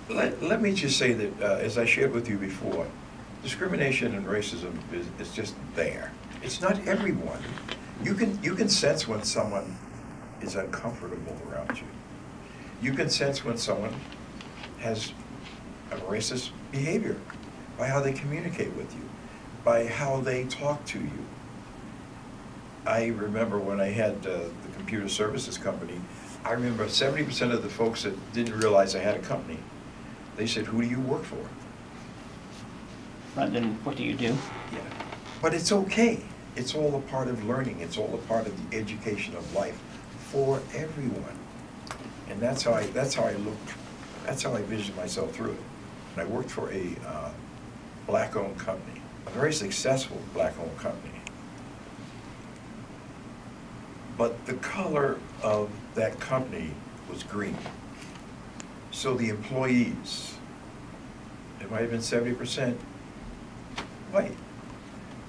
Let me just say that, as I shared with you before, discrimination and racism is just there. It's not everyone. You can sense when someone is uncomfortable around you. You can sense when someone has a racist behavior by how they communicate with you, by how they talk to you. I remember when I had the computer services company, I remember 70% of the folks that didn't realize I had a company, they said, "Who do you work for?" Rather than, what do you do? Yeah. But it's okay. It's all a part of learning. It's all a part of the education of life for everyone. And that's how I looked. That's how I visioned myself through it. And I worked for a black-owned company, a very successful black-owned company. But the color of that company was green. So the employees, it might have been 70% white,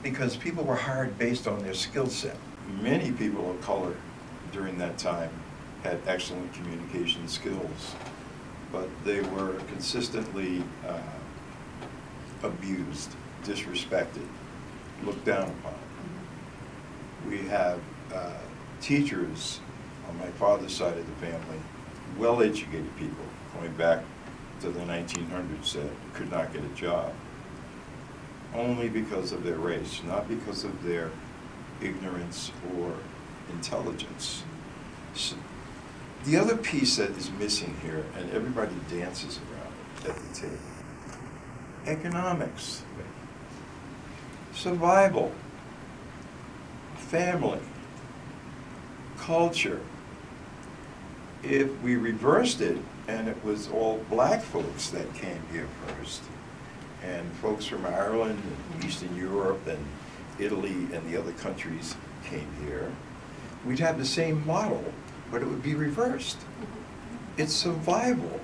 because people were hired based on their skill set. Many people of color during that time had excellent communication skills, but they were consistently abused, disrespected, looked down upon. We have teachers on my father's side of the family, well-educated people, going back to the 1900s, that could not get a job, only because of their race, not because of their ignorance or intelligence. So the other piece that is missing here, and everybody dances around it at the table, economics, survival, family, culture. If we reversed it and it was all black folks that came here first, and folks from Ireland and Eastern Europe and Italy and the other countries came here, we'd have the same model, but it would be reversed. It's survival.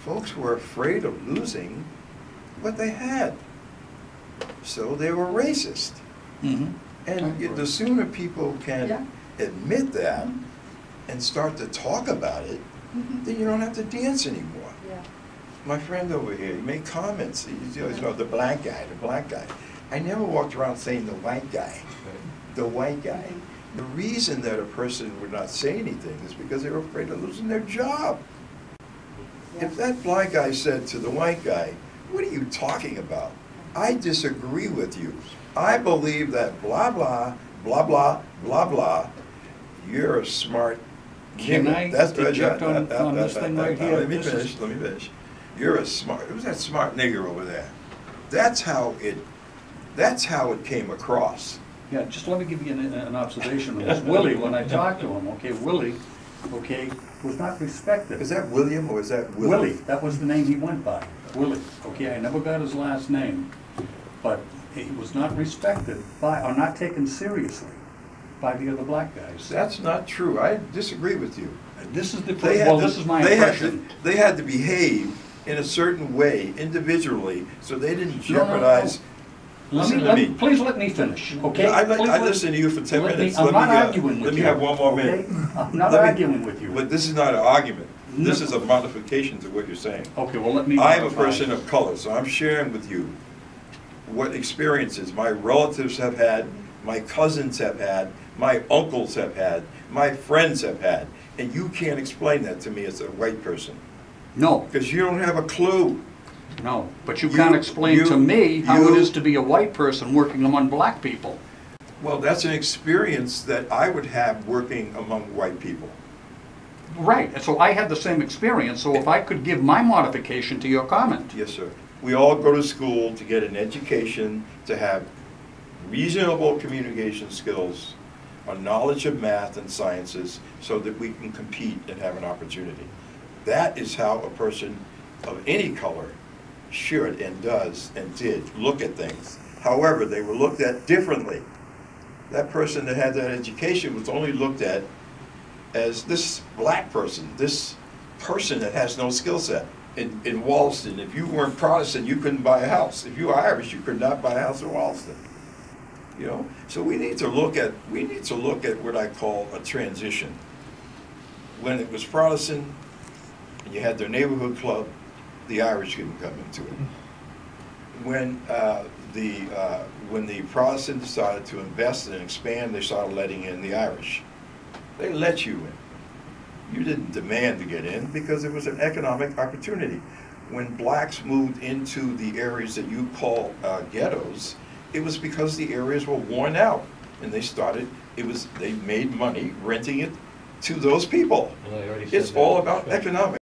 Folks were afraid of losing what they had, so they were racist. Mm-hmm. And the sooner people can admit that and start to talk about it, then you don't have to dance anymore. My friend over here, he made comments. He always, the black guy, the black guy. I never walked around saying the white guy, the white guy. The reason that a person would not say anything is because they were afraid of losing their job. If that black guy said to the white guy, "What are you talking about? I disagree with you. I believe that blah, blah, blah, blah, blah, blah. You're a smart Can nigger." I That's interject on this thing right here? Let me finish. You're a smart, who's that smart nigger over there? That's how it came across. Yeah, just let me give you an observation on this. Willie, when I talked to him, Willie, was not respected. Is that William or is that Willie? Willie, that was the name he went by, Willie. I never got his last name, but he was not respected by, or not taken seriously by the other black guys. That's not true. I disagree with you. This is this is my impression. They had to behave in a certain way, individually, so they didn't jeopardize. Listen to me. Please let me finish, okay? I listened to you for 10 minutes. I'm not arguing with you. Let me have one more minute. I'm not arguing with you. But this is not an argument. This is a modification to what you're saying. Okay, well, let me. I'm a person of color, so I'm sharing with you what experiences my relatives have had, my cousins have had, my uncles have had, my friends have had, and you can't explain that to me as a white person. No. Because you don't have a clue. No, but you can't explain to me how it is to be a white person working among black people. Well, that's an experience that I would have working among white people. Right, and so I had the same experience, so if I could give my modification to your comment. Yes, sir. We all go to school to get an education, to have reasonable communication skills, a knowledge of math and sciences, so that we can compete and have an opportunity. That is how a person of any color should and does and did look at things. However, they were looked at differently. That person that had that education was only looked at as this black person, this person that has no skill set. In Wallaston, if you weren't Protestant, you couldn't buy a house. If you were Irish, you could not buy a house in Wallaston. You know, so we need to look at what I call a transition. When it was Protestant, and you had their neighborhood club, the Irish couldn't come into it. When the Protestants decided to invest and expand, they started letting in the Irish. They let you in. You didn't demand to get in because it was an economic opportunity. When blacks moved into the areas that you call ghettos, it was because the areas were worn out, and they made money renting it to those people. Well, I already said It's that. all about economics.